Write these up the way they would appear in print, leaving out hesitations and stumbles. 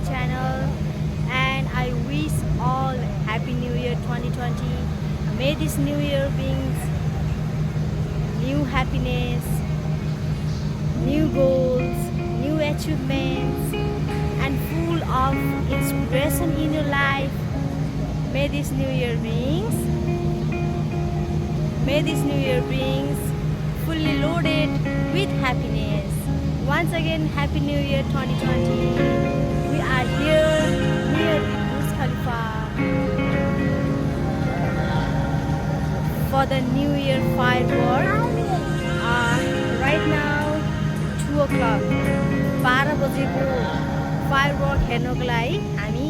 channel, and I wish all Happy New Year 2020. May this New Year brings new happiness, new goals, new achievements, and full of inspiration in your life. May this New Year brings fully loaded with happiness. Once again, Happy New Year 2020. We are here near Burj Khalifa for the New Year firework. Right now 2 o'clock 12 बजेको firework हेर्नको लागि हामी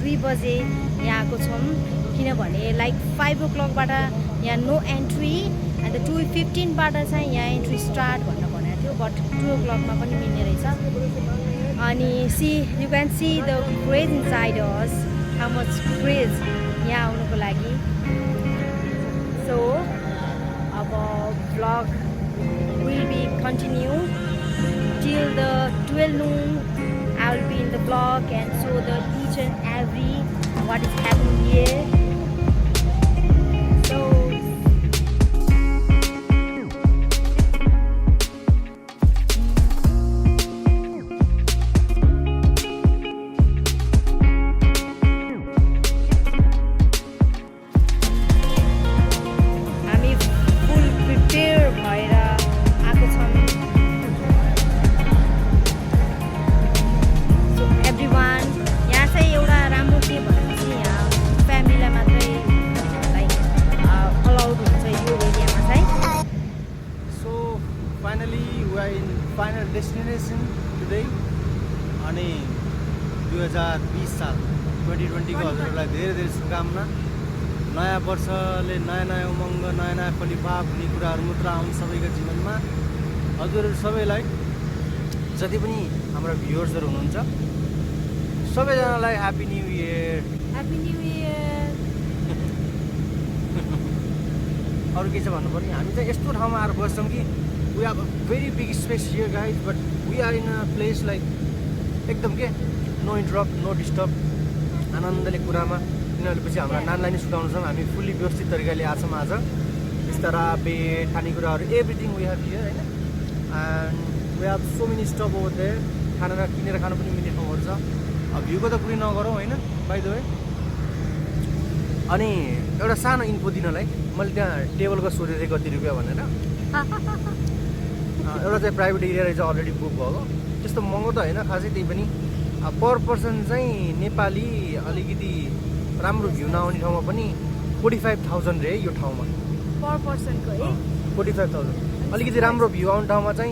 2 बजे यहाँ आएको छौँ किनभने like 5 o'clock बाट यहाँ नो एन्ट्री and the 2:15 बाट चाहिँ यहाँ एन्ट्री स्टार्ट भनेर भनेको थियो बट 2 o'clock मा पनि मिल्ने रहेछ अनि you can see the craze inside us, how much craze यहाँ आउनको लागि. So our vlog will be continue till the 12 noon. I will be in the vlog and show the each and every what is happening here. So final destination today अनि 2020 साल 2020 को हजुरहरूलाई धेरै धेरै शुभकामना. नयाँ वर्षले नयाँ नयाँ उमङ्ग नयाँ नयाँ फलिफाप हुने कुराहरू मात्र आउन् सबैको जीवनमा. हजुरहरू सबैलाई जति पनि हाम्रा भ्युअर्सहरू हुनुहुन्छ सबैजनालाई happy new year. Happy new year. अरू के छ भन्नु पर्ने, हामी चाहिँ यस्तो ठाउँमा आएर बस्छौँ कि we have a very big space here guys, but we are in a place like एकदम के नो इन्टरप्ट नो डिस्टर्ब आनन्दले कुरामा. किनभने पछि हाम्रा नानीलाई नै सुताउनुसँग हामी फुल्ली व्यवस्थित तरिकाले आछौँ आज. बिस्तारा बेड खानेकुराहरू एभ्रिथिङ वी हेभ हियर होइन. And we have so many stuff over there. खाना किनेर खानु पनि मिल्ने ठाउँहरू छ. भ्यूको त कुरै नगरौँ होइन बाइ द वे. अनि एउटा सानो इन्फो दिनलाई मैले त्यहाँ टेबलको सोधेको थिएँ कति रुपियाँ भनेर. एउटा चाहिँ प्राइभेट एरिया रहेछ अलरेडी बुक भएको. त्यस्तो महँगो त होइन खासै, त्यही पनि पर पर्सन चाहिँ नेपाली अलिकति राम्रो भ्यू नआउने ठाउँमा पनि 45,000 रे यो ठाउँमा पर पर्सनको है 45,000. अलिकति राम्रो भ्यू आउने ठाउँमा चाहिँ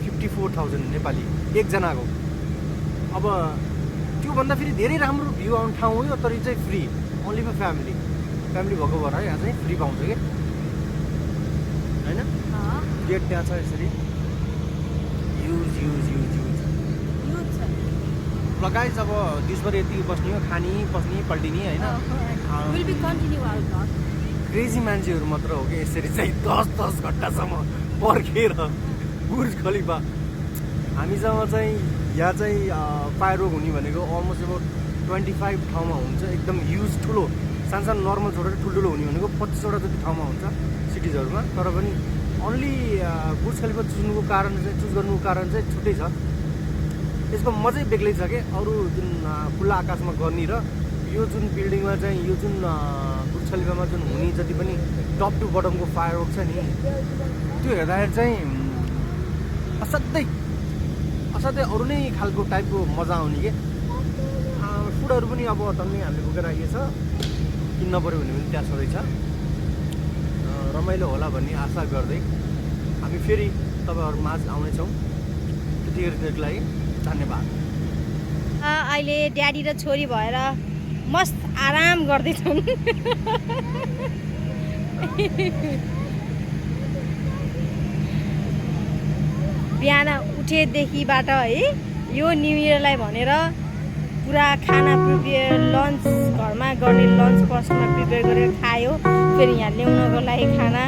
54,000 नेपाली एकजनाको. अब त्योभन्दा फेरि धेरै राम्रो भ्यू आउने ठाउँ हो यो, तर यो चाहिँ फ्री ओन्ली फर फ्यामिली भएको भएर यहाँ चाहिँ फ्री पाउँछ कि होइन. गेट त्यहाँ छ यसरी युज ल गाइस. अब दिसभरि यति बस्ने हो, खाने बस्ने पल्टिने होइन. क्रेजी मान्छेहरू मात्र हो कि यसरी चाहिँ 10 घन्टासम्म पर्खेर बुर्ज खलिफा. हामीसँग चाहिँ यहाँ चाहिँ फायरवर्क हुने भनेको अलमोस्ट अब 25 ठाउँमा हुन्छ. एकदम ह्युज ठुलो, सानो नर्मल छोडेर ठुल्ठुलो हुने भनेको 25वटा जति ठाउँमा हुन्छ सिटिजहरूमा. तर पनि ओन्ली बुर्ज खलिफा चुज गर्नुको कारण चाहिँ छुट्टै छ. यसको मजै बेग्लै छ कि अरू जुन खुल्ला आकाशमा गर्ने र यो जुन बिल्डिङमा चाहिँ यो जुन बुर्ज खलिफामा जुन हुने जति पनि टप टु बटमको फायरवर्क छ नि, त्यो हेर्दाखेरि चाहिँ असाध्यै अरू नै खालको टाइपको मजा आउने कि. फुडहरू पनि अब टन्नै हामीले बोकेर आइएको छ. किन्न पऱ्यो भने पनि त्यहाँ छँदैछ. रमाइलो होला भन्ने आशा गर्दै हामी फेरि तपाईँहरू माझ आउनेछौँ. त्यतिखेरको लागि धन्यवाद. अहिले ड्याडी र छोरी भएर मस्त आराम गर्दैछौँ. बिहान उठेदेखिबाट है यो न्यु इयरलाई भनेर पुरा खाना प्रिपेयर, लन्च घरमा गर्ने लन्च फर्स्टमा प्रिपेयर गरेर खायो, फेरि यहाँ ल्याउनको लागि खाना.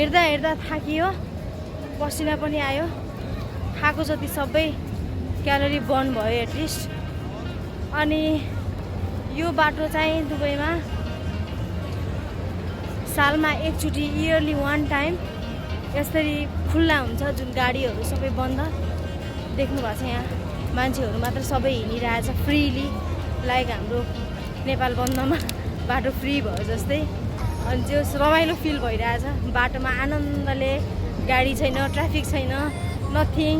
हेर्दा हेर्दा थाकियो, पसिना पनि आयो, खाएको जति सबै क्यालोरी बर्न भयो एटलिस्ट। अनि यो बाटो चाहिँ दुबईमा सालमा एकचोटि, इयरली 1 टाइम यसरी खुल्ला हुन्छ, जुन गाडीहरू सबै बन्द। देख्नु भएको छ यहाँ मान्छेहरू मात्र सबै हिँडिरहेछ फ्रीली, लाइक हाम्रो नेपाल बन्दमा बाटो फ्री भयो जस्तै। अनि त्यो रमाइलो फिल भइरहेछ, बाटोमा आनन्दले, गाडी छैन, ट्राफिक छैन, नथिङ,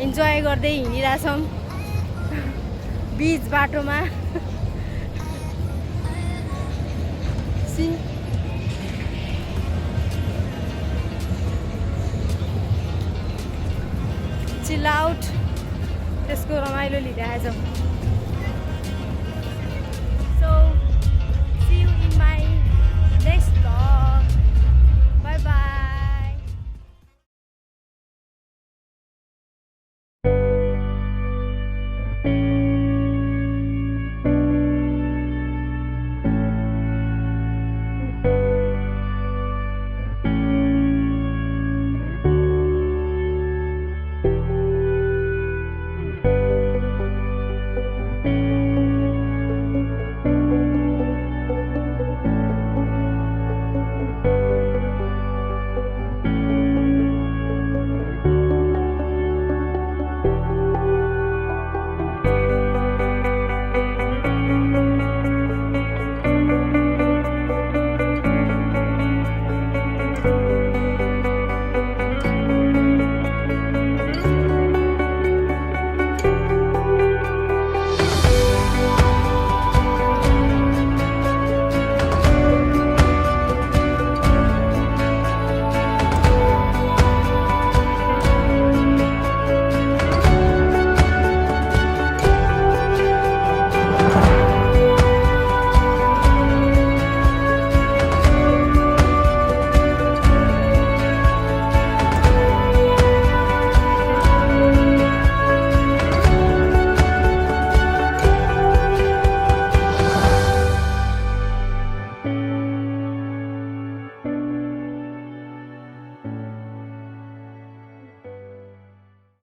इन्जोय गर्दै हिँडिरहेछौँ बिच बाटोमा। चिल आउट, त्यसको रमाइलो लिइरहेछौँ। So, see you in my next vlog. Bye bye.